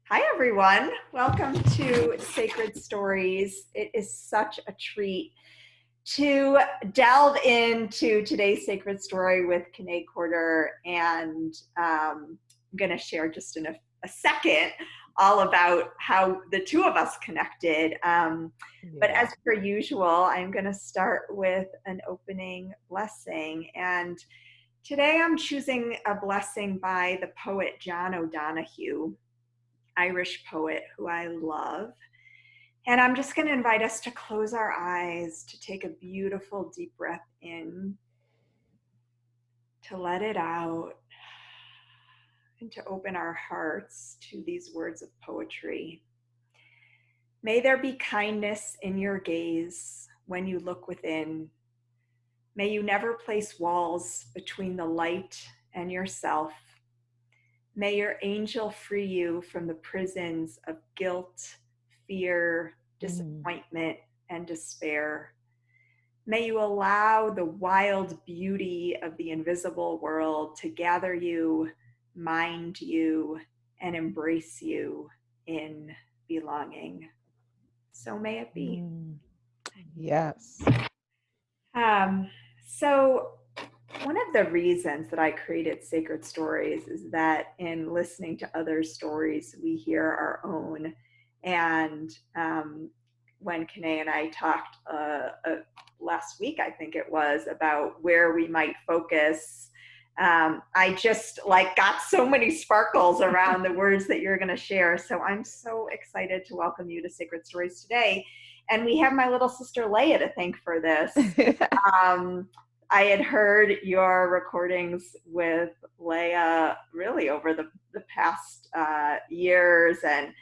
Hi, everyone. Welcome to Sacred Stories. It is such a treat to delve into today's sacred story with Kiné Corder. And I'm going to share just in a second all about how the two of us connected. But Yeah. as per usual, I'm going to start with an opening blessing. And today I'm choosing a blessing by the poet John O'Donohue, Irish poet who I love. And I'm just going to invite us to close our eyes, to take a beautiful deep breath in, to let it out, and to open our hearts to these words of poetry. May there be kindness in your gaze when you look within. May you never place walls between the light and yourself. May your angel free you from the prisons of guilt, fear, Mm. disappointment, and despair. May you allow the wild beauty of the invisible world to gather you, mind you, and embrace you in belonging. So may it be. Mm. Yes. Um, so, one of the reasons that I created Sacred Stories is that in listening to other stories, we hear our own. And when Kiné and I talked last week, I think it was, about where we might focus, I just like got so many sparkles around the words that you're going to share. So I'm so excited to welcome you to Sacred Stories today. And we have my little sister Leia to thank for this. um, I had heard your recordings with Leia really over the past years. And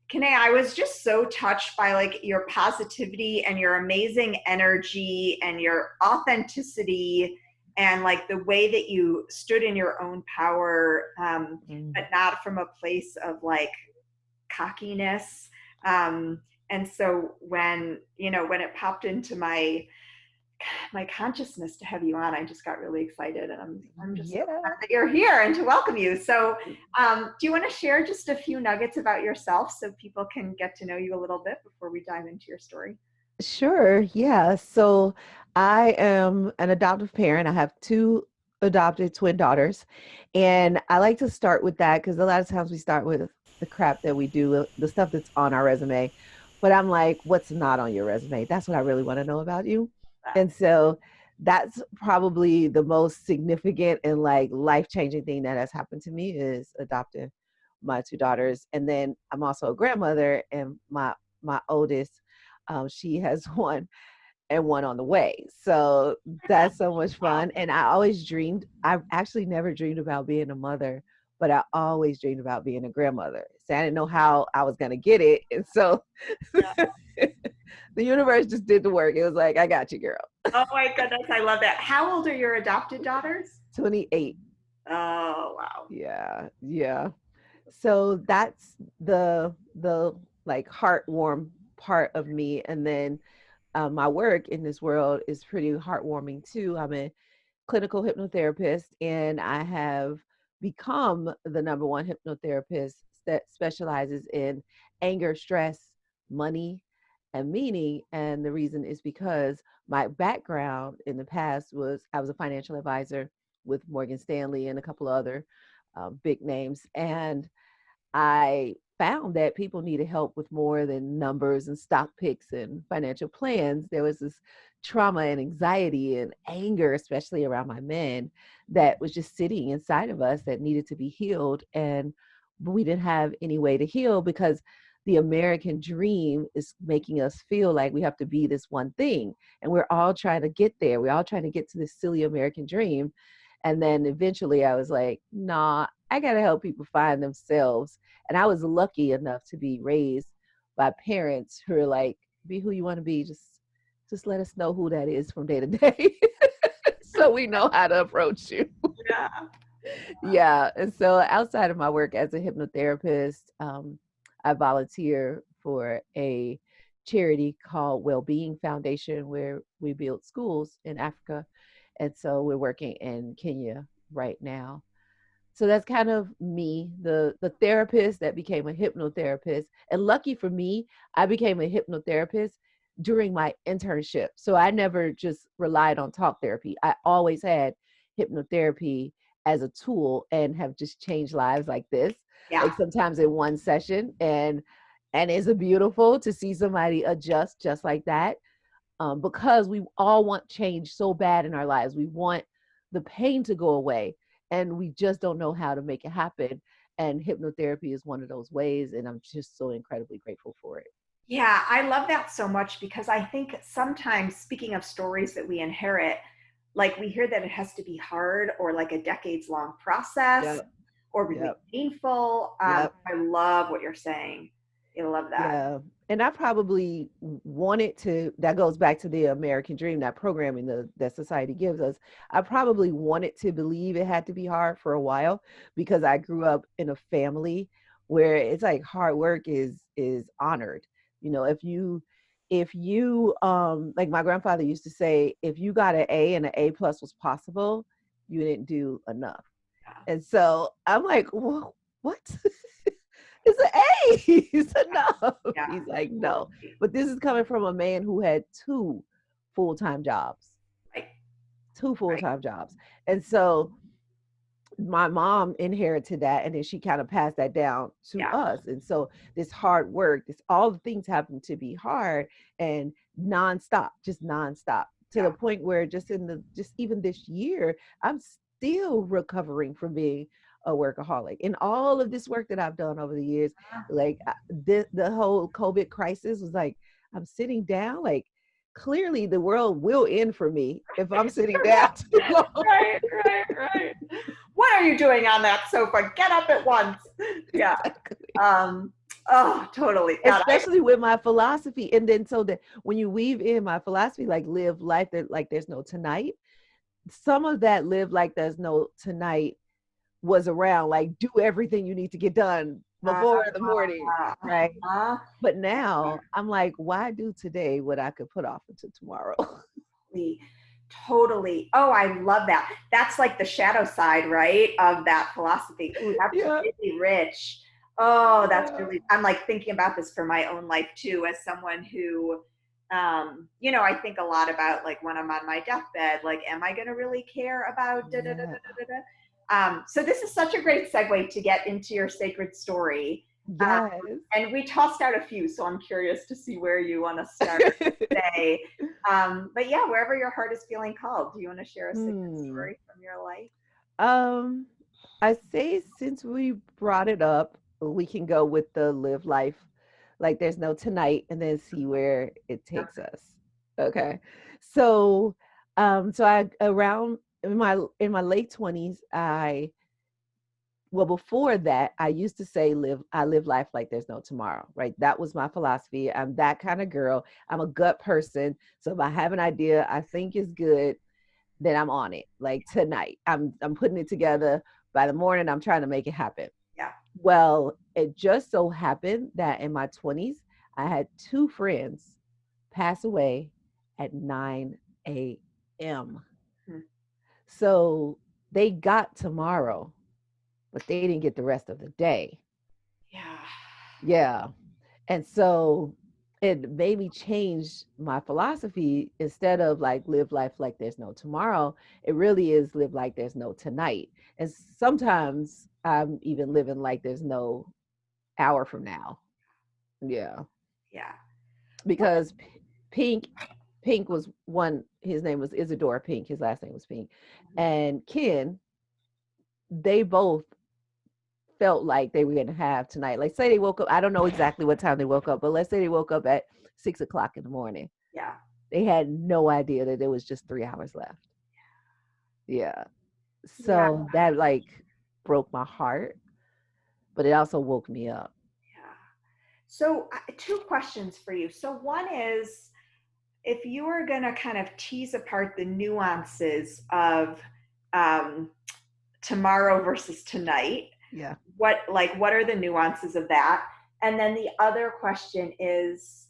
Kane, I was just so touched by like your positivity and your amazing energy and your authenticity and like the way that you stood in your own power, Mm. but not from a place of like cockiness. And so when it popped into my consciousness to have you on, I just got really excited, and I'm just so glad Yeah. that you're here and to welcome you. So, do you want to share just a few nuggets about yourself so people can get to know you a little bit before we dive into your story? Sure. Yeah. So I am an adoptive parent. I have two adopted twin daughters. And I like to start with that because a lot of times we start with the crap that we do, the stuff that's on our resume. But I'm like, what's not on your resume? That's what I really want to know about you. And so that's probably the most significant and like life-changing thing that has happened to me is adopting my two daughters. And then I'm also a grandmother, and my oldest, she has one and one on the way. So that's so much Wow. fun. And I actually never dreamed about being a mother, but I always dreamed about being a grandmother. So I didn't know how I was going to get it. And so Yeah. the universe just did the work. It was like, I got you, girl. Oh my goodness, I love that. How old are your adopted daughters? 28. Oh wow. Yeah. Yeah. So that's the like heartwarm part of me. And then my work in this world is pretty heartwarming too. I'm a clinical hypnotherapist, and I have become the number one hypnotherapist that specializes in anger, stress, money, and meaning. And the reason is because my background in the past was I was a financial advisor with Morgan Stanley and a couple of other big names. And I found that people needed help with more than numbers and stock picks and financial plans. There was this trauma and anxiety and anger, especially around my men, that was just sitting inside of us that needed to be healed. And we didn't have any way to heal because the American dream is making us feel like we have to be this one thing. And we're all trying to get there. We're all trying to get to this silly American dream. And then eventually I was like, nah, I got to help people find themselves. And I was lucky enough to be raised by parents who are like, be who you want to be. Just let us know who that is from day to day. So we know how to approach you. Yeah. Yeah. And so outside of my work as a hypnotherapist, I volunteer for a charity called Wellbeing Foundation, where we build schools in Africa. And so we're working in Kenya right now. So that's kind of me, the therapist that became a hypnotherapist. And lucky for me, I became a hypnotherapist during my internship. So I never just relied on talk therapy. I always had hypnotherapy as a tool and have just changed lives like this. Yeah. Like sometimes in one session, and it's beautiful to see somebody adjust just like that, because we all want change so bad in our lives. We want the pain to go away, and we just don't know how to make it happen. And hypnotherapy is one of those ways, and I'm just so incredibly grateful for it. Yeah, I love that so much because I think sometimes, speaking of stories that we inherit, like we hear that it has to be hard or like a decades long process Yep, or really yep, painful. yep. I love what you're saying. I love that. Yeah. And I probably wanted to, that goes back to the American dream, that programming that society gives us. I probably wanted to believe it had to be hard for a while because I grew up in a family where it's like hard work is honored. You know, if you like my grandfather used to say, if you got an A and an A plus was possible, you didn't do enough. Yeah, And so I'm like, well, what? It's an A. It's enough. yeah, He's like, no. totally. But this is coming from a man who had two full-time jobs, Right, two right. full-time jobs. And so my mom inherited that, and then she kind of passed that down to Yeah, us. And so this hard work, this all the things happen to be hard and nonstop, just nonstop, to yeah. the point where just even this year, I'm still recovering from being a workaholic. And all of this work that I've done over the years, like the whole COVID crisis was like, I'm sitting down, like clearly the world will end for me if I'm sitting down too long. Right, right, right. What are you doing on that sofa? Get up at once. Yeah. Exactly. Um, oh, totally. God, Especially with my philosophy. And then so that when you weave in my philosophy, like live life that like there's no tonight, some of that live like there's no tonight was around like do everything you need to get done before the morning, right? uh, But now I'm like, why do today what I could put off until tomorrow? totally, totally. Oh, I love that. That's like the shadow side, right, of that philosophy. Ooh, that's Yeah. really rich. Oh, that's Yeah. really. I'm like thinking about this for my own life too, as someone who, I think a lot about like when I'm on my deathbed, like, am I going to really care about da da da Yeah. da da da? So this is such a great segue to get into your sacred story. Yes. And we tossed out a few, so I'm curious to see where you want to start today. But yeah, wherever your heart is feeling called, do you want to share a sacred Hmm. story from your life? Um, I say since we brought it up, we can go with the live life like there's no tonight and then see where it takes us. Okay. So so I around in my late 20s, well before that I used to say I live life like there's no tomorrow, right? That was my philosophy. I'm that kind of girl. I'm a gut person. So if I have an idea I think is good, then I'm on it. Like tonight, I'm putting it together. By the morning, I'm trying to make it happen. Yeah. Well, it just so happened that in my 20s, I had two friends pass away at 9 a.m. Hmm. So they got tomorrow, but they didn't get the rest of the day. Yeah. Yeah. And so it made me change my philosophy. Instead of like live life like there's no tomorrow, it really is live like there's no tonight. And sometimes I'm even living like there's no hour from now. Yeah. Yeah. What? Because Pink, Pink was one, his name was Isidore Pink, his last name was Pink. And Ken, they both felt like they were going to have tonight. Like, say they woke up, I don't know exactly what time they woke up, but let's say they woke up at 6 o'clock in the morning. Yeah. They had no idea that there was just 3 hours left. Yeah. Yeah. So that like broke my heart, but it also woke me up. Yeah. So, two questions for you. So, one is if you were going to kind of tease apart the nuances of um, tomorrow versus tonight, Yeah. what are the nuances of that? And then the other question is,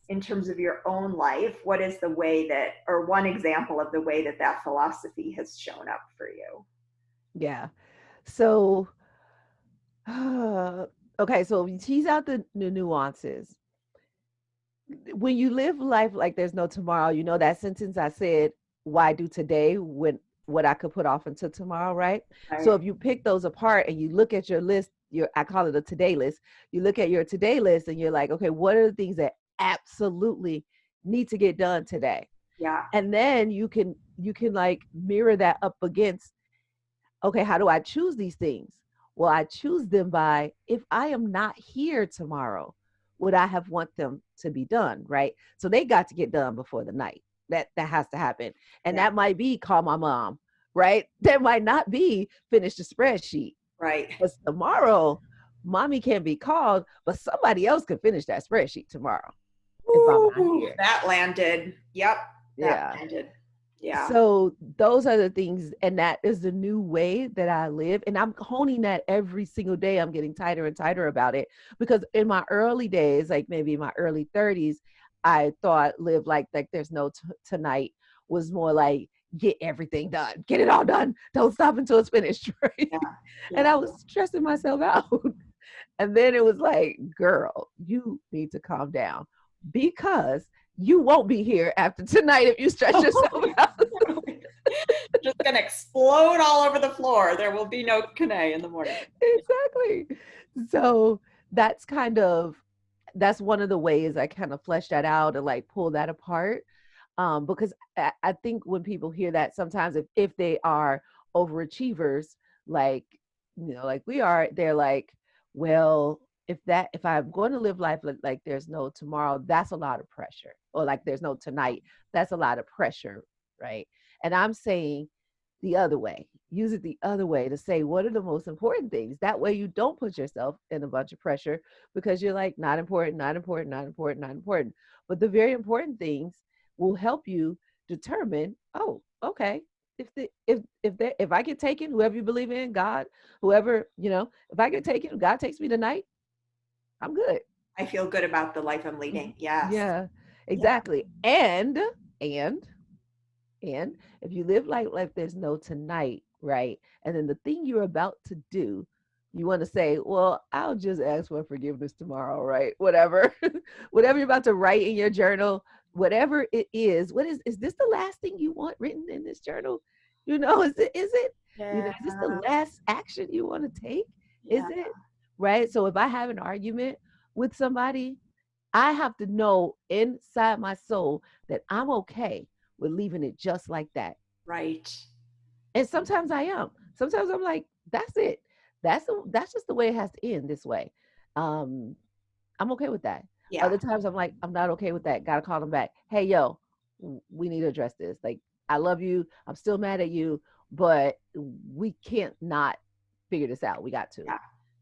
in terms of your own life, what is the way that, or one example of the way that that philosophy has shown up for you? Yeah. So, okay, so if you tease out the nuances, when you live life like there's no tomorrow, you know that sentence I said, why do today when what I could put off until tomorrow, right? So Right. if you pick those apart and you look at your list, your I call it a today list, you look at your today list and you're like, okay, what are the things that absolutely need to get done today? Yeah. And then you can like mirror that up against, okay, how do I choose these things? Well, I choose them by if I am not here tomorrow, would I have want them to be done, right? So they got to get done before the night. That has to happen. And Yeah. that might be call my mom, right? That might not be finish the spreadsheet. Right. Because tomorrow, mommy can be called, but somebody else can finish that spreadsheet tomorrow if I'm not Ooh, here. that landed. Yep. That Yeah. landed. Yeah. So those are the things, and that is the new way that I live, and I'm honing that every single day. I'm getting tighter and tighter about it, because in my early days, like maybe my early 30s, I thought live like there's no tonight was more like get everything done, get it all done, don't stop until it's finished, right? Yeah. And Yeah. I was stressing myself out. And then it was like, girl, you need to calm down, because you won't be here after tonight if you stress yourself out. Just gonna explode all over the floor. There will be no Kiné in the morning. Exactly. So that's kind of that's one of the ways I kind of flesh that out and like pull that apart. Because I think when people hear that, sometimes if they are overachievers, like like we are, they're like, well, if I'm going to live life like there's no tomorrow, that's a lot of pressure. Or like there's no tonight, that's a lot of pressure, right? And I'm saying the other way. Use it the other way to say what are the most important things. That way you don't put yourself in a bunch of pressure because you're like not important, not important, not important, not important. But the very important things will help you determine, oh, okay, if I get taken, whoever you believe in, God, whoever, if I get taken, God takes me tonight, I'm good. I feel good about the life I'm leading. Yes. Yeah, Yeah. exactly. And And if you live like there's no tonight, right? And then the thing you're about to do, you want to say, well, I'll just ask for forgiveness tomorrow, right? Whatever. Whatever you're about to write in your journal, whatever it is, is this the last thing you want written in this journal? Yeah. Is this the last action you want to take? Is Yeah. it? Right? So if I have an argument with somebody, I have to know inside my soul that I'm okay with leaving it just like that. Right. And sometimes I am. Sometimes I'm like, that's it. That's just the way it has to end this way. Um, I'm okay with that. Yeah. Other times I'm like, I'm not okay with that. Gotta call them back. Hey, yo, we need to address this. Like, I love you. I'm still mad at you, but we can't not figure this out. We got to, Yeah.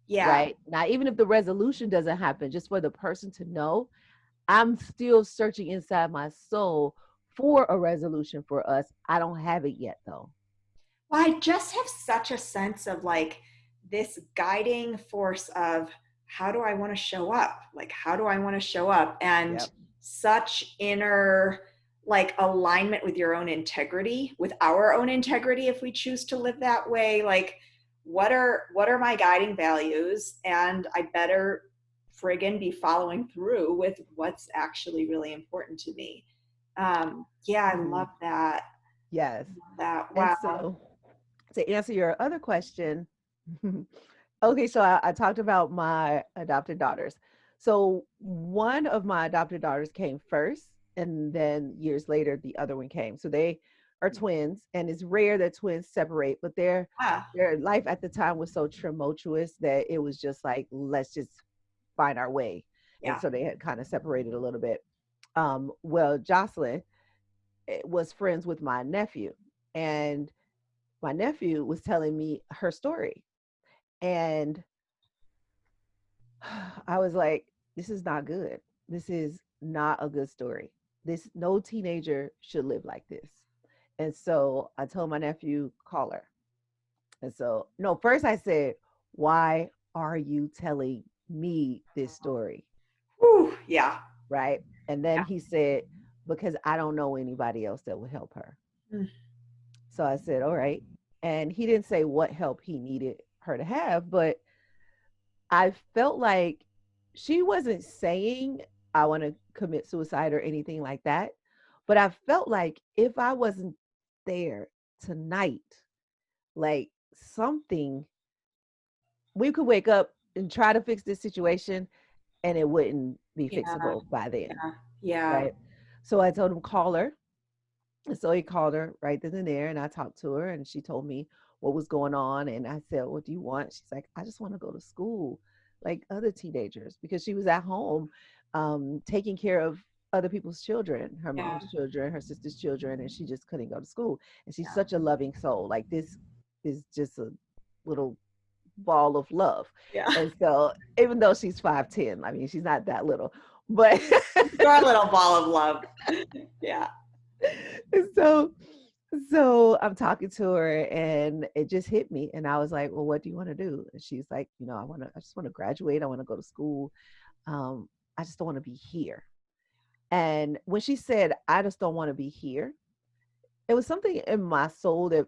Yeah. right? Now, even if the resolution doesn't happen, just for the person to know I'm still searching inside my soul for a resolution for us. I don't have it yet, though. Well, I just have such a sense of like this guiding force of how do I want to show up? Like, how do I want to show up? And Yep. such inner like alignment with your own integrity, with our own integrity, if we choose to live that way. Like, what are my guiding values? And I better friggin' be following through with what's actually really important to me. Yeah, I Mm, love that. yes. That And wow. so, to answer your other question, okay, so I talked about my adopted daughters. So, one of my adopted daughters came first, and then years later, the other one came. So, they are twins, and it's rare that twins separate, but Yeah. their life at the time was so tumultuous that it was just like, let's just find our way. And Yeah. so they had kind of separated a little bit. Well, Jocelyn was friends with my nephew, and my nephew was telling me her story. And I was like, this is not good. This is not a good story. This no teenager should live like this. And so I told my nephew, call her. And so, no, first I said, why are you telling me this story? Whew, yeah. Right. And then Yeah. he said, because I don't know anybody else that would help her. Mm. So I said, all right. And he didn't say what help he needed her to have. But I felt like she wasn't saying I want to commit suicide or anything like that. But I felt like if I wasn't there tonight, like something, we could wake up and try to fix this situation and it wouldn't be Yeah. fixable by then. Yeah. Yeah. Right. So I told him, call her. And so he called her right then and there, and I talked to her, and she told me what was going on. And I said, "What do you want?" She's like, "I just want to go to school like other teenagers," because she was at home taking care of other people's children, her Yeah. mom's children, her sister's children, and she just couldn't go to school. And she's Yeah. such a loving soul. Like, this is just a little ball of love. Yeah. And so, even though she's 5'10", I mean, she's not that little, but Your little ball of love. Yeah. so so I'm talking to her and it just hit me, and I was like, well, what do you want to do? And she's like, I just want to graduate, I want to go to school, I just don't want to be here. And when she said I just don't want to be here, it was something in my soul that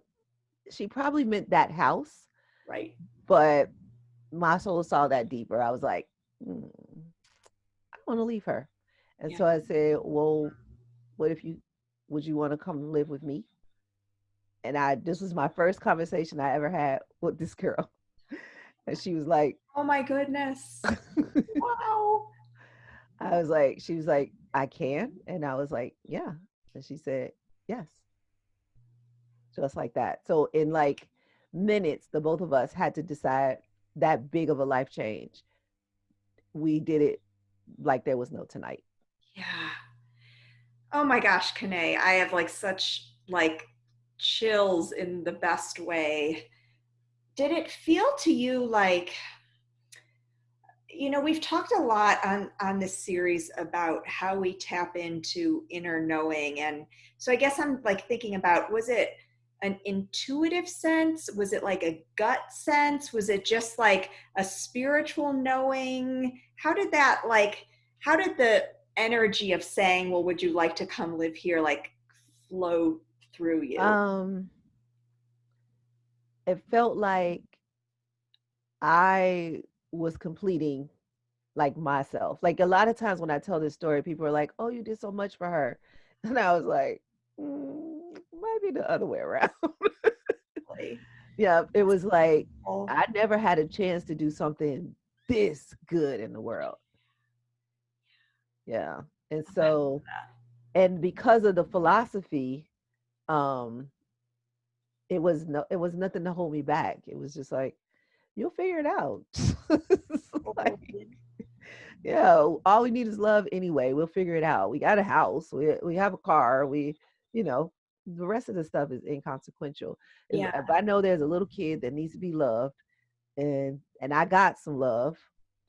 she probably meant that house, Right. but my soul saw that deeper. I was like, mm, I want to leave her. And Yeah. so I said, well, what if you would you want to come live with me? And this was my first conversation I ever had with this girl. And she was like, Oh my goodness. Wow. she was like, I can. And I was like, yeah. And she said, yes, just like that. So in like minutes, the both of us had to decide that big of a life change. We did it like there was no tonight. Yeah. Oh my gosh, Kane, I have like such like chills in the best way. Did it feel to you like, we've talked a lot on this series about how we tap into inner knowing, and so I guess I'm like thinking about, was it an intuitive sense, was it like a gut sense, was it just like a spiritual knowing? How did the energy of saying, well, would you like to come live here, like flow through you? Um, it felt like I was completing like myself. Like a lot of times when I tell this story, people are like, "Oh, you did so much for her," and I was like, "Might be the other way around." Really? Yeah, it was like Oh, I never had a chance to do something this good in the world. Yeah, and I so, and because of the philosophy, um, it was nothing to hold me back. It was just like, you'll figure it out. love Like, that. yeah, all we need is love anyway. We'll figure it out. We got a house. We have a car. You know, the rest of the stuff is inconsequential. Yeah, If I know there's a little kid that needs to be loved, and I got some love,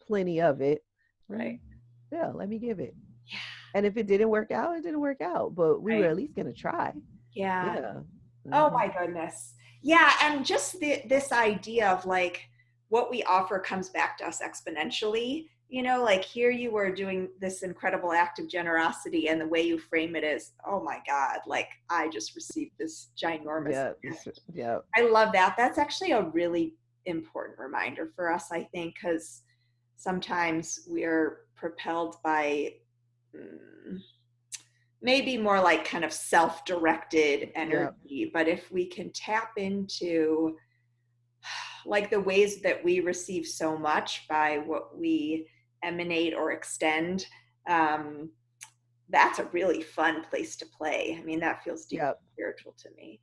plenty of it, right. mm, yeah, let me give it. Yeah, And if it didn't work out, it didn't work out. But we were right. at least gonna try. Yeah. Yeah. Oh Hmm. my goodness. Yeah, and just this idea of like what we offer comes back to us exponentially. Like here you were doing this incredible act of generosity, and the way you frame it is, oh my God, like I just received this ginormous Yeah. gift. Yeah. I love that. That's actually a really important reminder for us, I think, because sometimes we're propelled by mm, maybe more like kind of self-directed Yeah. energy. But if we can tap into like the ways that we receive so much by what we emanate or extend, um, that's a really fun place to play. I mean, that feels deeply Yeah. spiritual to me.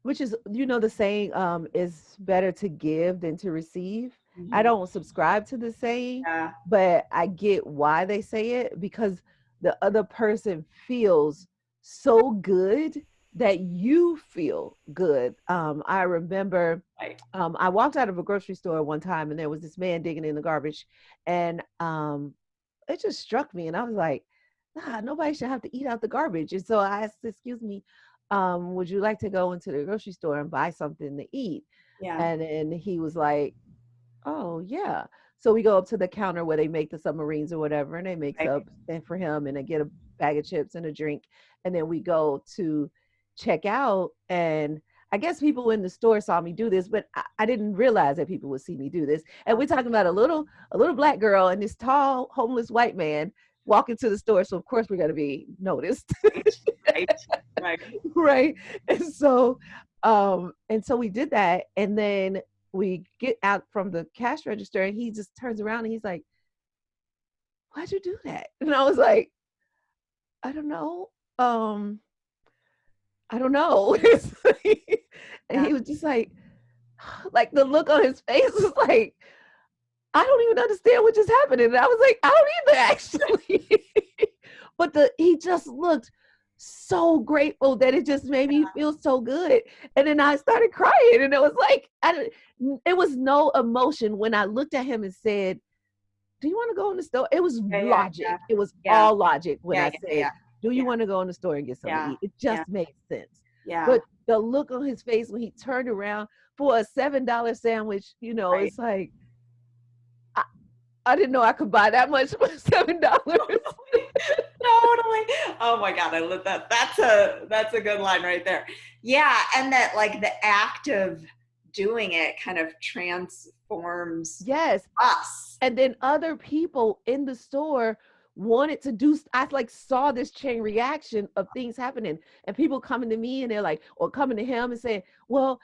Which is, the saying, is better to give than to receive. I Mm-hmm. don't subscribe to the saying, Yeah, but I get why they say it, because the other person feels so good that you feel good. I remember right. I walked out of a grocery store one time and there was this man digging in the garbage, and it just struck me, and I was like, nah, nobody should have to eat out the garbage. And so I asked, excuse me, would you like to go into the grocery store and buy something to eat? Yeah, And he was like, oh yeah. So we go up to the counter where they make the submarines or whatever, and they make right. subs and for him, and I get a bag of chips and a drink. And then we go to check out, and I guess people in the store saw me do this, but I didn't realize that people would see me do this. And we're talking about a little black girl and this tall homeless white man walking to the store. So of course we're gonna be noticed. Right, right, right. Right. And so we did that, and then we get out from the cash register and he just turns around and he's like, why'd you do that? And I was like, I don't know. Um, I don't know. And Yeah. he was just like the look on his face was like, I don't even understand what just happened. And I was like, I don't either, actually. But he just looked so grateful that it just made me feel so good. And then I started crying, and it was like, it was no emotion when I looked at him and said, do you want to go in the store? It was Yeah, yeah, logic. yeah, It was yeah, all logic when yeah, I yeah, said, do you yeah, want to go in the store and get something to yeah, eat? It yeah, just made sense. yeah, But the look on his face when he turned around for a $7 sandwich, right. it's like, I, I didn't know I could buy that much for $7. Totally. Oh my God, I love that. That's a good line right there. Yeah, and that like the act of doing it kind of transforms Yes. us. And then other people in the store wanted to do, I like saw this chain reaction of things happening, and people coming to me and they're like, or coming to him and saying, well,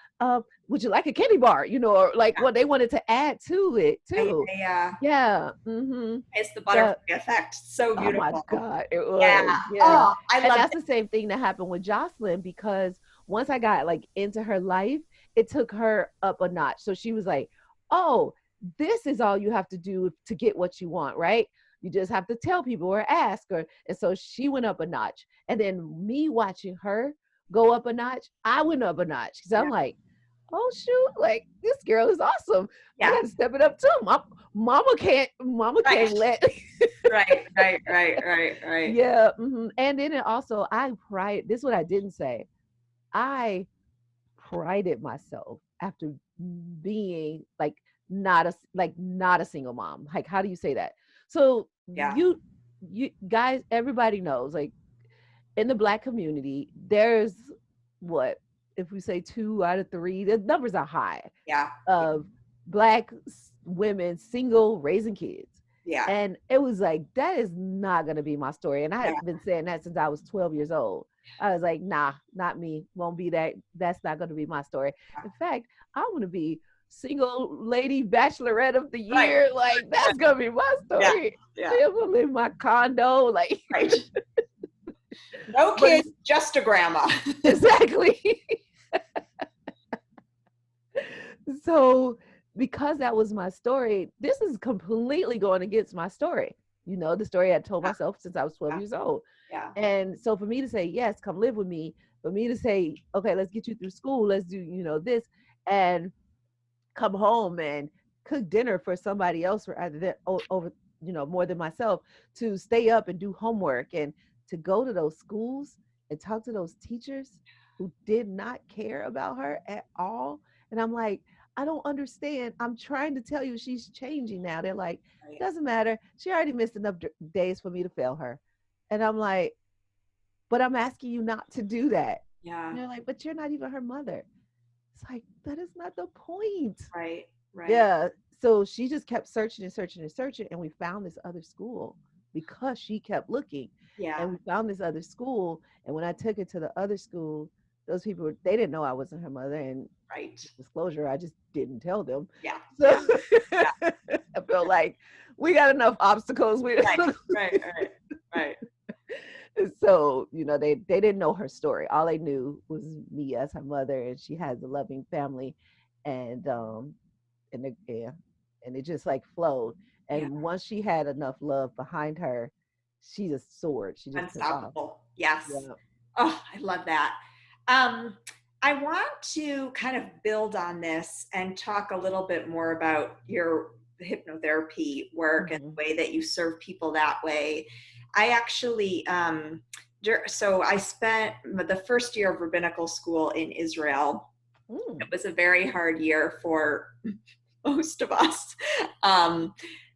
would you like a candy bar, or like Yeah, what they wanted to add to it yeah, too. yeah. Yeah. Mm-hmm. It's the butterfly The effect. So Oh my beautiful. God, it Yeah. was. Yeah. Oh, I And love that's it. the same thing that happened with Jocelyn, because once I got like into her life, it took her up a notch. So she was like, oh, this is all you have to do to get what you want, right? You just have to tell people or ask her. And so she went up a notch. And then me watching her go up a notch, I went up a notch because Yeah. I'm like, oh shoot, like this girl is awesome. I Yeah. got to step it up too. Mama can't Right. let Right. Right. Right. Right. Right. Yeah, and then it also, this is what I didn't say. I prided myself after being like not a single mom. Like, how do you say that? So Yeah. you guys, everybody knows, like in the Black community, there's what, if we say 2 out of 3, the numbers are high Yeah. of Black women single raising kids. Yeah. And it was like, that is not going to be my story. And I Yeah. had been saying that since I was 12 years old. I was like, nah, not me. Won't be that. That's not going to be my story. In fact, I want to be single lady bachelorette of the Right. year. Like, that's going to be my Yeah. story. Yeah. Be able to live in my condo. Like, Right. No but kids, just a grandma. exactly. So because that was my story, this is completely going against my story. The story I told Yeah. myself since I was 12 Yeah. years old. Yeah. And so for me to say, yes, come live with me, for me to say, okay, let's get you through school, let's do, this, and come home and cook dinner for somebody else rather than over, more than myself, to stay up and do homework and to go to those schools and talk to those teachers who did not care about her at all. And I'm like, I don't understand. I'm trying to tell you she's changing now. They're like, Right. doesn't matter. She already missed enough days for me to fail her. And I'm like, but I'm asking you not to do that. Yeah. And they're like, but you're not even her mother. It's like, that is not the point. Right. Right. Yeah. So she just kept searching and searching and searching. And we found this other school because she kept looking. Yeah. And we found this other school. And when I took it to the other school, those people, they didn't know I wasn't her mother. And Right. disclosure, I just didn't tell them. Yeah. Yeah. So Yeah. I felt like we got enough obstacles. Right. Right. Right. Right. So they didn't know her story. All they knew was me as her mother, and she has a loving family, and yeah, and it just like flowed. Yeah. And once she had enough love behind her, she just soared. She just took off. Unstoppable. Yes. Yeah. Oh, I love that. Um, I want to kind of build on this and talk a little bit more about your hypnotherapy work and Mm-hmm. the way that you serve people that way. I actually, so I spent the first year of rabbinical school in Israel. Mm. It was a very hard year for most of us.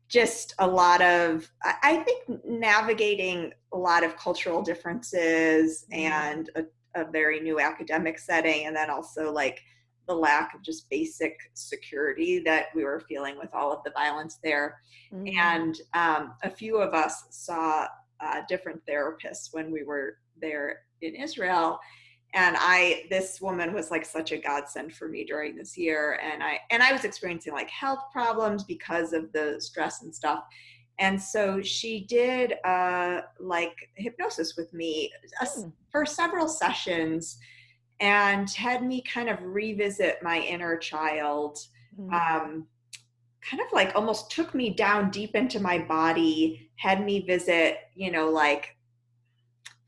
Just a lot of, I think, navigating a lot of cultural differences Mm-hmm. and a very new academic setting, and then also like the lack of just basic security that we were feeling with all of the violence there. Mm. And a few of us saw different therapists when we were there in Israel. And this woman was like such a godsend for me during this year. And I was experiencing like health problems because of the stress and stuff. And so she did like hypnosis with me Mm. for several sessions and had me kind of revisit my inner child. Mm. Um, Kind of like almost took me down deep into my body, had me visit, like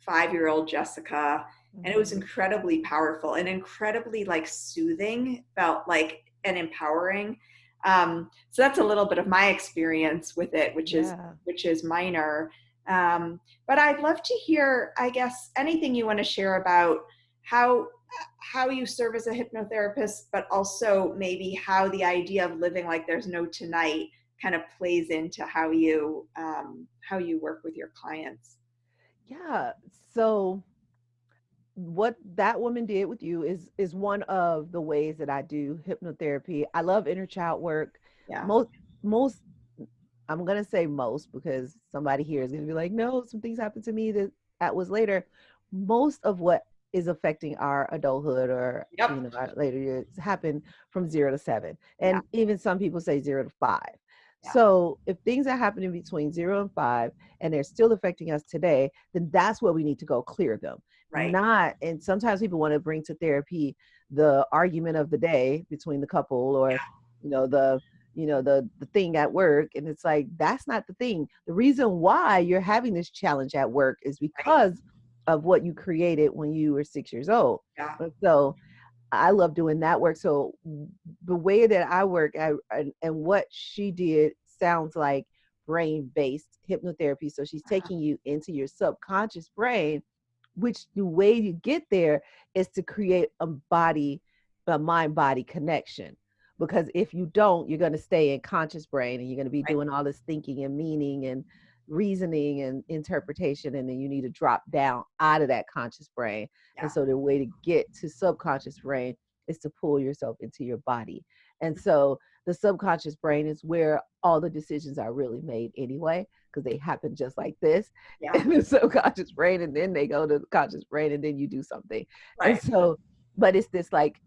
5-year-old Jessica. And it was Mhm. incredibly powerful and incredibly like soothing, felt like and empowering. So that's a little bit of my experience with it, Yeah. which is minor. But I'd love to hear, I guess, anything you want to share about how how you serve as a hypnotherapist, but also maybe how the idea of living like there's no tonight kind of plays into how you work with your clients. Yeah. So what that woman did with you is one of the ways that I do hypnotherapy. I love inner child work. Yeah. Most I'm gonna say most because somebody here is gonna be like, no, some things happened to me that was later. Most of what is affecting our adulthood or Yep. our later years happen from 0 to 7, Yeah. and even some people say 0 to 5. Yeah. So if things are happening between 0 and 5 and they're still affecting us today, then that's where we need to go clear them. Right. Not, and sometimes people want to bring to therapy the argument of the day between the couple, or the the thing at work, and it's like that's not the thing. The reason why you're having this challenge at work is Right. because of what you created when you were 6 years old. Yeah. And so I love doing that work. So the way that I work, and what she did sounds like brain-based hypnotherapy. So she's Uh-huh. taking you into your subconscious brain, which the way you get there is to create a mind body connection. Because if you don't, you're going to stay in conscious brain and you're going to be Right. doing all this thinking and meaning and reasoning and interpretation. And then you need to drop down out of that conscious brain. And Yeah. so the way to get to subconscious brain is to pull yourself into your body. And so the subconscious brain is where all the decisions are really made anyway, because they happen just like this Yeah. in the subconscious brain, and then they go to the conscious brain, and then you do something. And Right. so, but it's this like,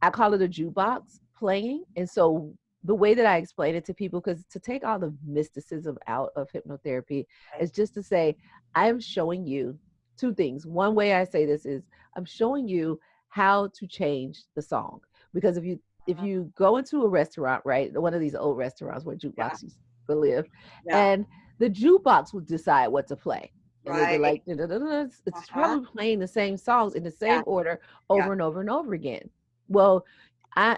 I call it a jukebox playing. And so the way that I explain it to people, because to take all the mysticism out of hypnotherapy Right. is just to say, I am showing you two things. One way I say this is I'm showing you how to change the song. Because Uh, if you go into a restaurant, right, one of these old restaurants where yeah. jukebox used to live, Yeah. and the jukebox would decide what to play. And they'd be Right. like, "Da-da-da-da," it's Uh-huh. probably playing the same songs in the Yeah. same order Yeah. over and over and over again. Well,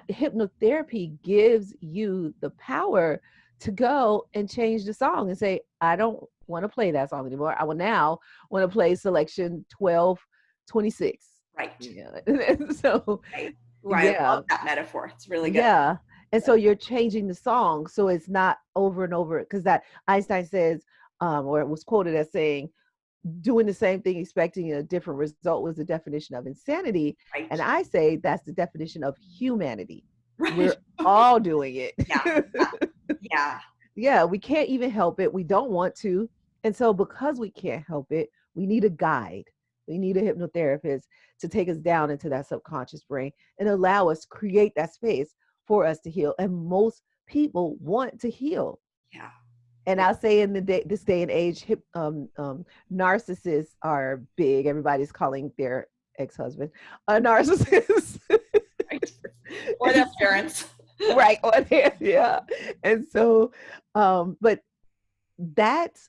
hypnotherapy gives you the power to go and change the song and say, I don't want to play that song anymore. I will now want to play selection 1226. Right. Yeah. So, Right. Right. I yeah, love that metaphor. It's really good. yeah. And so you're changing the song. So it's not over and over, because that Einstein says, or it was quoted as saying, doing the same thing expecting a different result was the definition of insanity. And Right. I say that's the definition of humanity. Right. We're all doing Yeah. it. Yeah. Yeah, we can't even help it. We don't want to. And so because we can't help it, we need a guide. We need a hypnotherapist to take us down into that subconscious brain and allow us create that space for us to heal. And most people want to heal. Yeah. And Yeah. I'll say in this day and age, narcissists are big. Everybody's calling their ex-husband a narcissist. Right. Or their parents. Right on there, yeah. And so, but that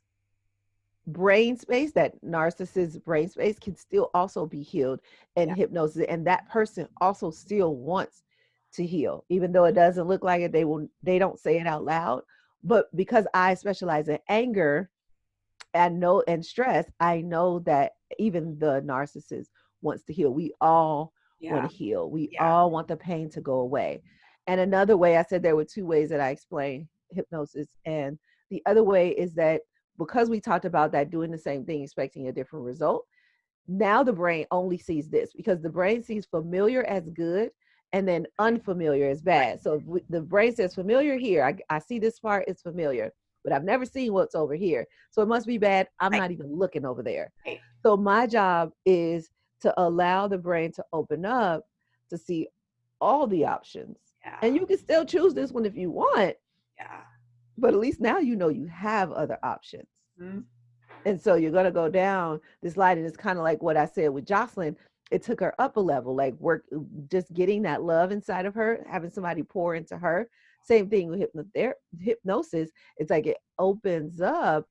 brain space, that narcissist brain space, can still also be healed in Yeah. hypnosis, and that person also still wants to heal, even though it doesn't look like it. They don't say it out loud, but because I specialize in anger and stress, I know that even the narcissist wants to heal. We all want Yeah. to heal. We Yeah. all want the pain to go away. And another way, I said there were two ways that I explain hypnosis. And the other way is that because we talked about that doing the same thing, expecting a different result, Now the brain only sees this because the brain sees familiar as good and then unfamiliar as Right. bad. So if the brain says familiar here, I see this part, it's familiar, but I've never seen what's over here. So it must be bad. I'm Right. not even looking over there. Right. So my job is to allow the brain to open up to see all the options. And Yeah. you can still choose this one if you want, Yeah. but at least now you know you have other options. Mhm. And so you're going to go down this line. And it's kind of like what I said with Jocelyn. It took her up a level, like work, just getting that love inside of her, having somebody pour into her. Same thing with hypnosis. It's like it opens up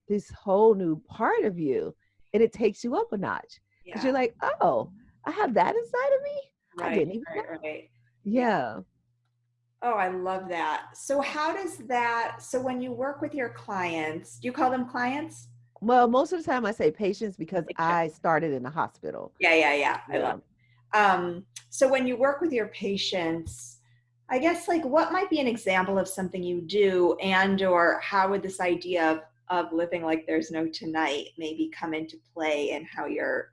this whole new part of you and it takes you up a notch because you're Yeah. like, oh, I have that inside of me. I Right. didn't even know. Right. Yeah. Yeah. Oh, I love that. So how does that, so when you work with your clients, do you call them clients? Well, most of the time I say patients because Patients. I started in the hospital. Yeah, yeah, yeah. I love Yeah. it. So when you work with your patients, I guess like what might be an example of something you do, and or how would this idea of living like there's no tonight maybe come into play in how you're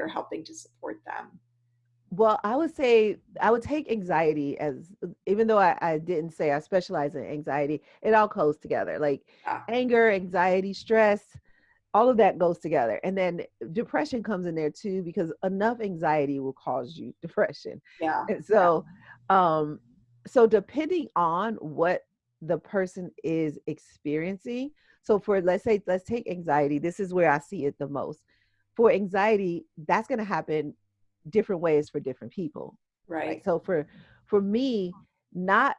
helping to support them? Well, I would say I would take anxiety as, even though I didn't say I specialize in anxiety, it all goes together. Like Yeah, anger, anxiety, stress, all of that goes together. And then depression comes in there too, because enough anxiety will cause you depression. yeah, And yeah. um, so depending on what the person is experiencing. So for, let's say, let's take anxiety. This is where I see it the most. For anxiety, that's going to happen different ways for different people, right? Right, So for me, not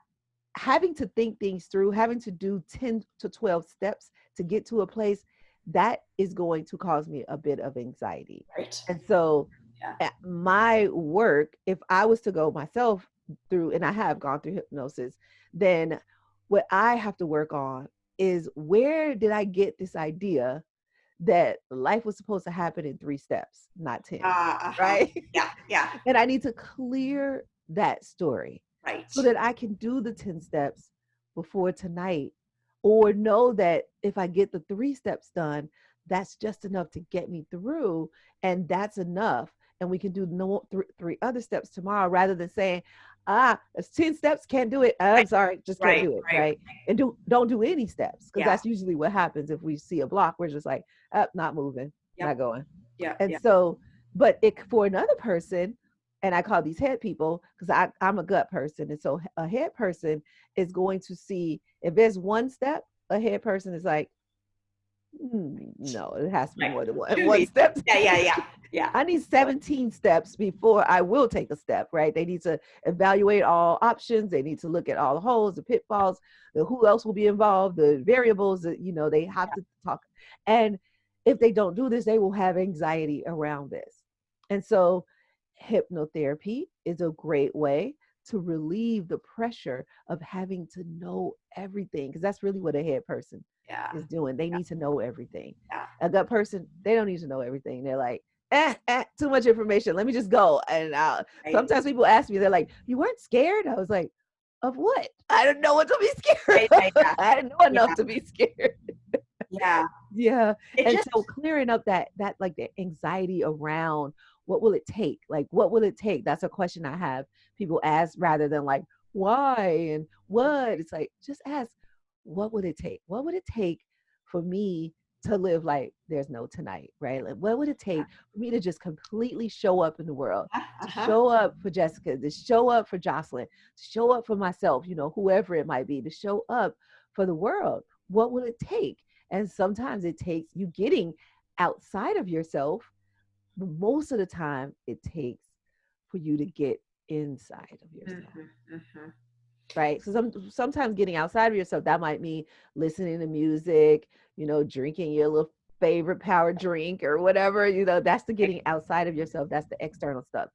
having to think things through, having to do 10 to 12 steps to get to a place, that is going to cause me a bit of anxiety. right. And so Yeah. my work, if I was to go myself through, and I have gone through hypnosis, then what I have to work on is, where did I get this idea that life was supposed to happen in 3 steps, not 10, Uh-huh. right? Yeah, yeah. And I need to clear that story Right. so that I can do the 10 steps before tonight, or know that if I get the 3 steps done, that's just enough to get me through. And that's enough. And we can do no three other steps tomorrow, rather than saying, it's 10 steps, can't do it. I'm Right, sorry, just can't right, do it. right. Right. And don't do any steps. Cause Yeah. that's usually what happens if we see a block. We're just like, not moving, not Yep. going. Yeah, And yeah. so, but it, for another person, and I call these head people because I'm a gut person. And so a head person is going to see, if there's one step, a head person is like, no, it has to be Right. more than Two one needs. step. Yeah, yeah, yeah. Yeah. I need 17 steps before I will take a step, right? They need to evaluate all options. They need to look at all the holes, the pitfalls, the who else will be involved, the variables that, they have to talk. And if they don't do this, they will have anxiety around this. And so hypnotherapy is a great way to relieve the pressure of having to know everything, because that's really what a head person Yeah. is doing. They need to know everything. Yeah. A gut person, they don't need to know everything. They're like, too much information. Let me just go. And Right. sometimes people ask me, they're like, you weren't scared? I was like, of what? I didn't know what to be scared Right. of. Yeah. Yeah. I didn't know enough Yeah. to be scared. Yeah. Yeah. It And just, so clearing up that like the anxiety around, what will it take? Like, what will it take? That's a question I have people ask, rather than like, why and what? It's like, just ask, what would it take? What would it take for me to live like there's no tonight, right? Like, what would it take for me to just completely show up in the world, to uh-huh. show up for Jessica, to show up for Jocelyn, to show up for myself, whoever it might be, to show up for the world? What will it take? And sometimes it takes you getting outside of yourself, but most of the time it takes for you to get inside of yourself. Hmm. Hmm. Right. So sometimes getting outside of yourself, that might mean listening to music, drinking your little favorite power drink or whatever, that's the Right. getting outside of yourself. That's the external stuff.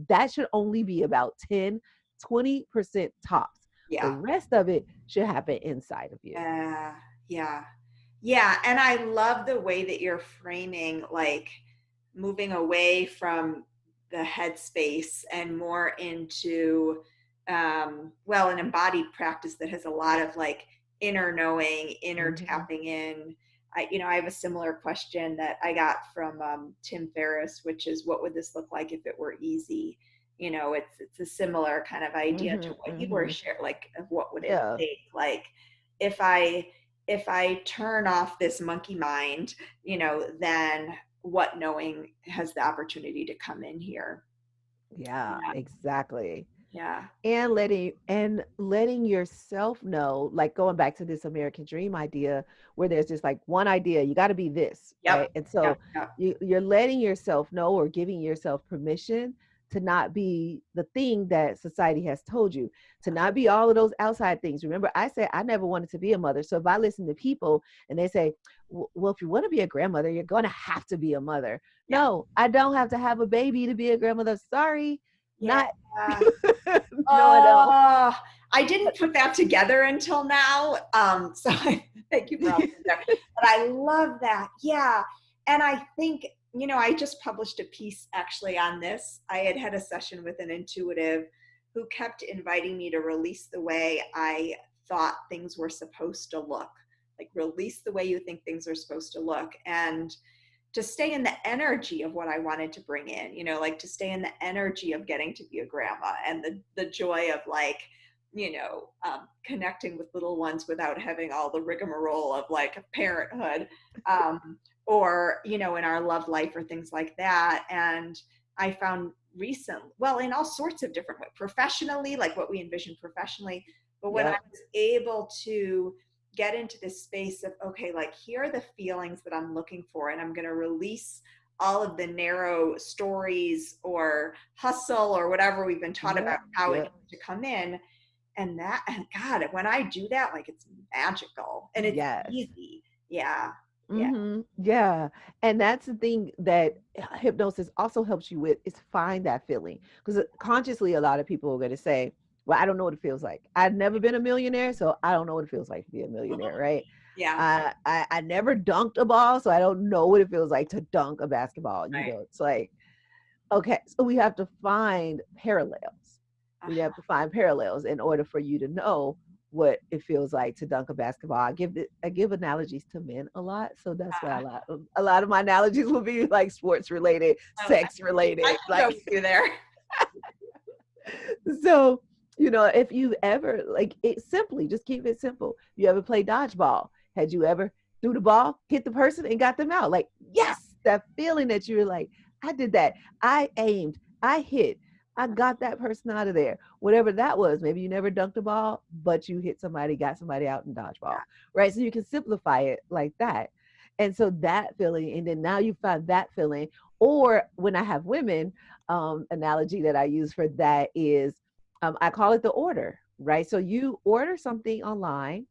That should only be about 10-20% tops. The Yeah. rest of it should happen inside of you. Yeah. Yeah. And I love the way that you're framing, like moving away from the headspace and more into, well, an embodied practice that has a lot of like inner knowing, inner Hmm. tapping in. I have a similar question that I got from Tim Ferriss, which is, what would this look like if it were easy? It's a similar kind of idea to Mm-hmm, what you were mm-hmm. sharing, like, of what would it Yeah, take? Like, if I turn off this monkey mind, then what knowing has the opportunity to come in here? yeah, Yeah, exactly. yeah, And letting yourself know, like going back to this American dream idea, where there's just like one idea, you got to be this, yep, right? And yep, so yep. you're letting yourself know, or giving yourself permission to not be the thing that society has told you, to not be all of those outside things. Remember, I said I never wanted to be a mother. So if I listen to people and they say, well, if you want to be a grandmother, you're going to have to be a mother. Yeah, No, I don't have to have a baby to be a grandmother. Sorry, yeah. not. No, I don't. Oh, I didn't put that together until now. So thank you for helping me there. But I love that. Yeah. And I think, I just published a piece actually on this. I had a session with an intuitive who kept inviting me to release the way I thought things were supposed to look. Like, release the way you think things are supposed to look. And to stay in the energy of what I wanted to bring in, like, to stay in the energy of getting to be a grandma, and the joy of, like, connecting with little ones without having all the rigmarole of, like, parenthood, or, in our love life or things like that. And I found well, in all sorts of different ways, professionally, like what we envision professionally, but when I Yep. was able to get into this space of, okay, like, here are the feelings that I'm looking for, and I'm going to release all of the narrow stories or hustle or whatever we've been taught about Yep. how it Yep. needs to come in. And God, when I do that, like, it's magical and it's Yes. easy. Yeah, yeah, Yeah. And that's the thing that hypnosis also helps you with, is find that feeling. Because consciously, a lot of people are going to say, well, I don't know what it feels like. I've never been a millionaire, so I don't know what it feels like to be a millionaire, right? yeah, I never dunked a ball, so I don't know what it feels like to dunk a basketball. right. It's like, okay, so we have to find parallels. We have Uh-huh. to find parallels in order for you to know what it feels like to dunk a basketball. I give analogies to men a lot, so that's why a lot of my analogies will be like sports related, I, sex I related, can go like with you there. so. If you ever, like, it simply, just keep it simple. You ever play dodgeball? Had you ever threw the ball, hit the person, and got them out? Like, Yeah, yes, that feeling that you're like, I did that. I aimed, I hit, I got that person out of there. Whatever that was. Maybe you never dunked a ball, but you hit somebody, got somebody out in dodgeball, right? So you can simplify it like that. And so that feeling, and then now you find that feeling. Or when I have women, analogy that I use for that is, I call it the order, right? So you order something online,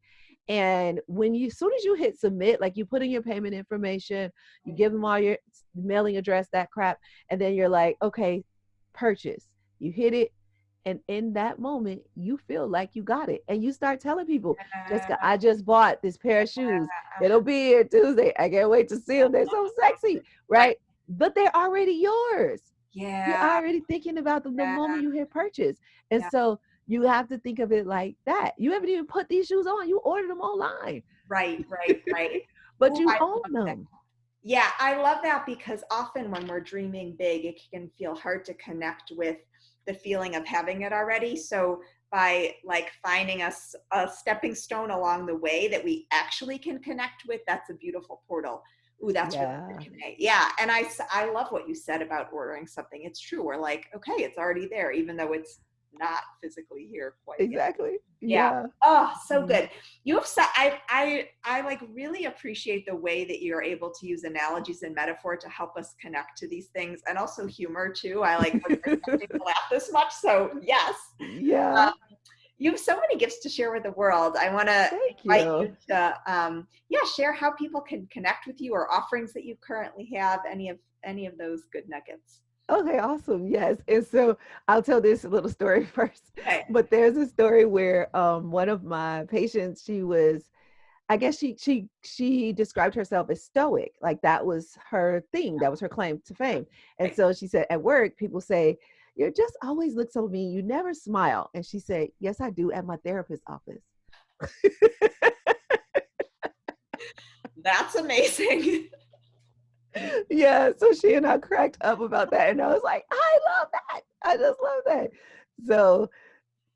and when you, as soon as you hit submit, like, you put in your payment information, you give them all your mailing address, that crap, and then you're like, okay, purchase. You hit it, and in that moment, you feel like you got it, and you start telling people, Jessica, yeah, I just bought this pair of shoes. It'll be here Tuesday. I can't wait to see them. They're so sexy, right. right? But they're already yours. You're Yeah, already thinking about them the yeah, moment you hit purchase. And yeah. so you have to think of it like that. You haven't even put these shoes on. You ordered them online, Right, right, right. but Oh, you I own love that. them. Yeah, I love that, because often when we're dreaming big, it can feel hard to connect with the feeling of having it already. So by, like, finding a stepping stone along the way that we actually can connect with, that's a beautiful portal. Ooh, that's really Yeah, good, Kiné. Yeah, and I love what you said about ordering something. It's true. We're like, okay, it's already there, even though it's not physically here quite yet. exactly. Yeah. Yeah. Oh, so Mhm. good. You have so I like really appreciate the way that you're able to use analogies and metaphor to help us connect to these things, and also humor too. I like wasn't expecting to laugh this much. So yes. Yeah. You have so many gifts to share with the world. I want to Thank invite you. you to yeah, share how people can connect with you, or offerings that you currently have, any of those good nuggets. Okay, awesome. Yes. And so I'll tell this little story first. Okay. But there's a story where one of my patients, she was, I guess she described herself as stoic. Like, that was her thing. That was her claim to fame. And Right. so she said, at work, people say, you just always look so mean. You never smile. And she said, yes, I do, at my therapist's office. That's amazing. Yeah, so she and I cracked up about that, and I was like, I love that. I just love that. So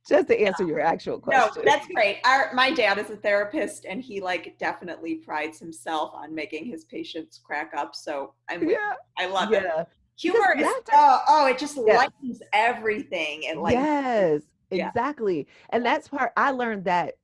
just to answer your actual No, question. that's great. My dad is a therapist, and he like definitely prides himself on making his patients crack up. So I'm with Yeah. you. I love it. Yeah. Because Humor is laughter, it just yes. lightens everything. It lightens, Yes, yeah, exactly. And yeah, that's part I learned that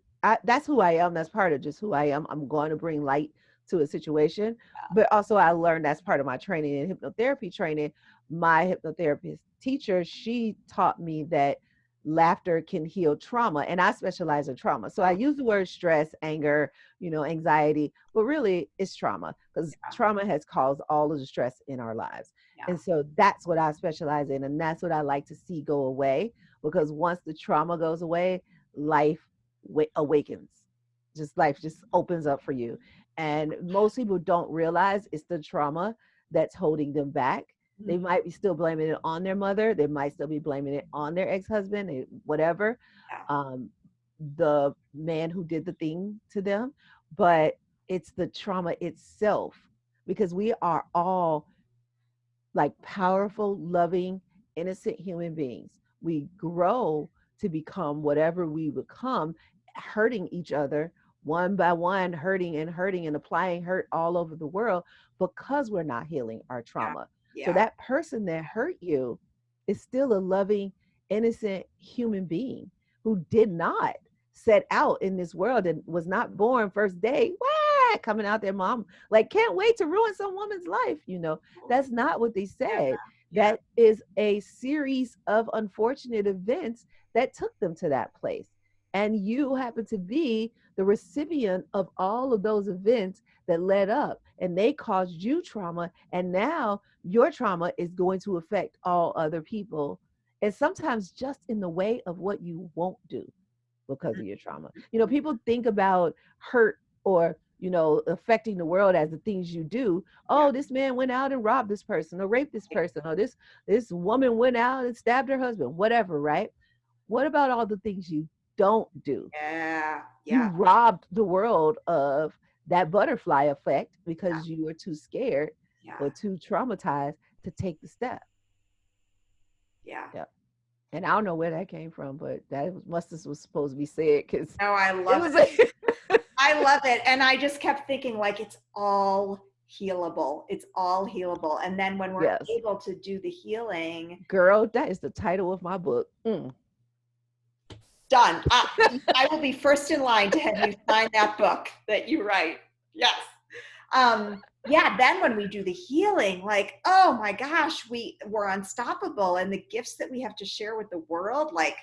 that's who I am. That's part of just who I am. I'm going to bring light to a situation. But also I learned that's part of my training in hypnotherapy training. My hypnotherapist teacher, she taught me that laughter can heal trauma. And I specialize in trauma. So I oh, use the word stress, anger, anxiety, but really it's trauma because yeah, trauma has caused all of the stress in our lives. yeah. And so that's what I specialize in. And that's what I like to see go away because once the trauma goes away, life awakens. Just life just opens up for you. And most people don't realize it's the trauma that's holding them back. They Mhm. might be still blaming it on their mother. They might still be blaming it on their ex-husband, whatever, Yeah. um, the man who did the thing to them. But it's the trauma itself because we are all like powerful, loving, innocent human beings. We grow to become whatever we become, hurting each other one by one, hurting and hurting and applying hurt all over the world because we're not healing our Yeah. trauma. So Yeah. that person that hurt you is still a loving, innocent human being who did not set out in this world and was not born first day, wah, coming out their mom, like can't wait to ruin some woman's life. That's not what they Yeah. said. Yeah. That is a series of unfortunate events that took them to that place. And you happen to be the recipient of all of those events that led up, and they caused you trauma. And now your trauma is going to affect all other people. And sometimes just in the way of what you won't do because of your trauma. People think about hurt or affecting the world as the things you do. Yeah. Oh, this man went out and robbed this person or raped this person, or this woman went out and stabbed her husband, whatever, right? What about all the things you don't do? Yeah. You Yeah. robbed the world of that butterfly effect because you were too scared Yeah. or too traumatized to take the step. Yeah. Yeah. And I don't know where that came from, but that must have was supposed to be said because No, I it love was it. like, I love it. And I just kept thinking, like, it's all healable. It's all healable. And then when we're yes, able to do the healing, girl, that is the title of my book. done. I will be first in line to have you sign that book that you write. Yes. Yeah, then when we do the healing, like, oh my gosh, we're unstoppable. And the gifts that we have to share with the world, like,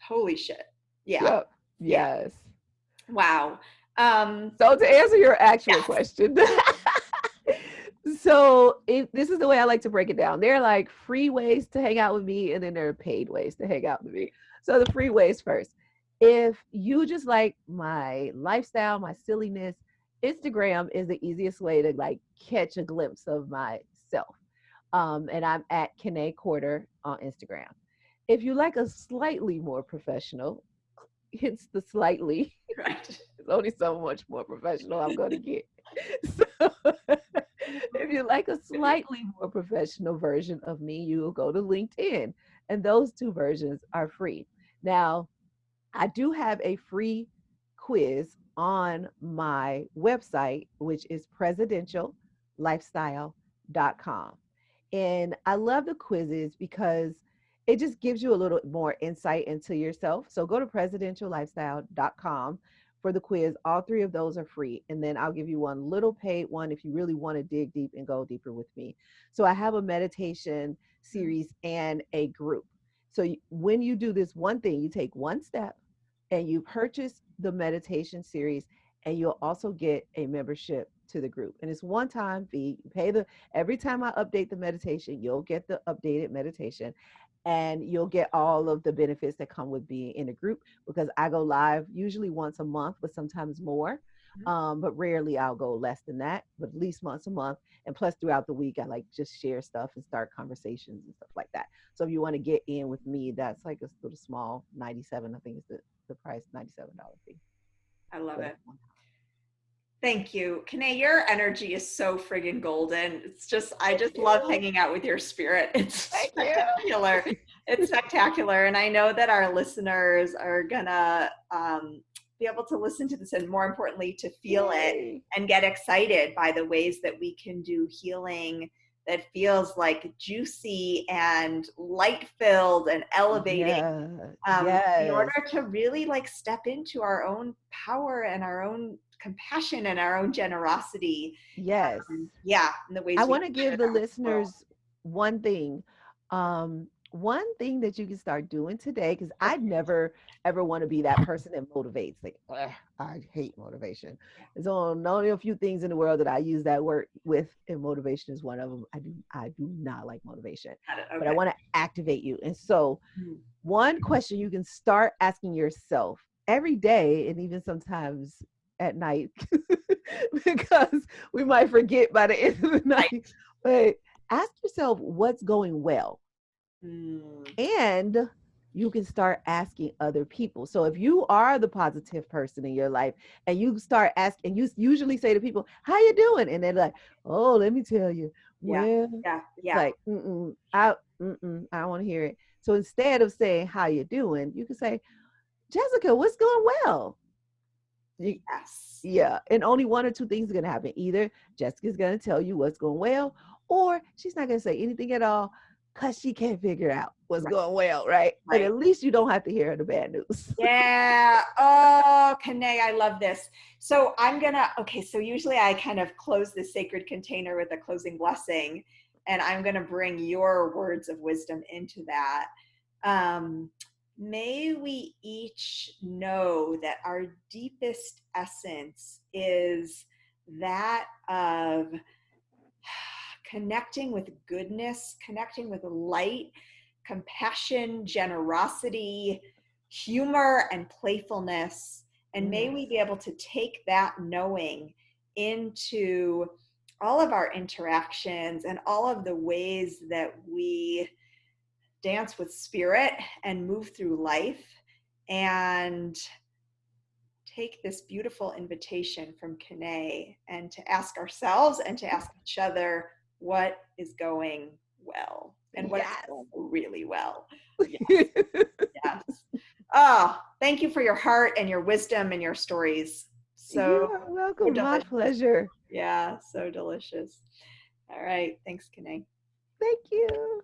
holy shit. Yeah. Yep. Yeah. Yes. Wow. So to answer your actual Yes. question, so this is the way I like to break it down. There are like free ways to hang out with me, and then there are paid ways to hang out with me. So the free ways first. If you just like my lifestyle, my silliness, Instagram is the easiest way to like catch a glimpse of myself. And I'm at Kiné Corder on Instagram. If you like a slightly more professional, hence the slightly, Right. it's only so much more professional I'm going to get. So, if you like a With you. slightly more professional version of me, you will go to LinkedIn, and those two versions are free. Now, I do have a free quiz on my website, which is presidentiallifestyle.com. And I love the quizzes because it just gives you a little more insight into yourself. So go to presidentiallifestyle.com for the quiz. All three of those are free. And then I'll give you one little paid one if you really want to dig deep and go deeper with me. So I have a meditation series and a group. So when you do this one thing, you take one step and you purchase the meditation series, and you'll also get a membership to the group. And it's one time fee. You pay the every time I update the meditation, you'll get the updated meditation, and you'll get all of the benefits that come with being in a group because I go live usually once a month, but sometimes more. But rarely I'll go less than that, but at least once a month. And plus, throughout the week, I like just share stuff and start conversations and stuff like that. So if you want to get in with me, that's like a little small 97, I think is the price, $97 fee I love for it. that one. Thank you. Kiné, your energy is so friggin' golden. It's just, I Thank just love you. hanging out with your spirit. It's Thank you. spectacular. It's spectacular. And I know that our listeners are gonna be able to listen to this and more importantly, to feel it Yay. and get excited by the ways that we can do healing that feels like juicy and light filled and elevating, Yeah. in order Yes. to really like step into our own power and our own compassion and our own generosity. Yes. Yeah, in the I ways we want can to share give the that with the world. listeners one thing. One thing that you can start doing today, because I never ever want to be that person that motivates. Like, "Ugh, I hate motivation. There's only a few things in the world that I use that word with, and motivation is one of them. I do not like motivation, Got it. but I Okay. want to activate you. And so, Mm. one question you can start asking yourself every day, and even sometimes at night, because we might forget by the end of the Right. night. But ask yourself what's going well. Mm. And you can start asking other people. So if you are the positive person in your life and you start asking, and you usually say to people, "How you doing?" And they're like, "Oh, let me tell you." Yeah. Well, Yeah. it's Yeah. like, I don't want to hear it. So instead of saying how you doing, you can say, "Jessica, what's going well?" You, Yes. yeah, and only one or two things are gonna happen. Either Jessica's gonna tell you what's going well, or she's not gonna say anything at all because she can't figure out what's Right. going well, right? And Right. at least you don't have to hear the bad news. Yeah. Oh, Kane, I love this. So I'm gonna, okay, so usually I kind of close the sacred container with a closing blessing, and I'm gonna bring your words of wisdom into that. Um, may we each know that our deepest essence is that of connecting with goodness, connecting with light, compassion, generosity, humor, and playfulness. And may Yes. we be able to take that knowing into all of our interactions and all of the ways that we dance with spirit and move through life, and take this beautiful invitation from Kine and to ask ourselves and to ask each other what is going well and what is Yes. going really well. Yes, yes. Oh, thank you for your heart and your wisdom and your stories. So, You are so welcome. My delicious. pleasure. Yeah, so delicious. All right. Thanks, Kine. Thank you.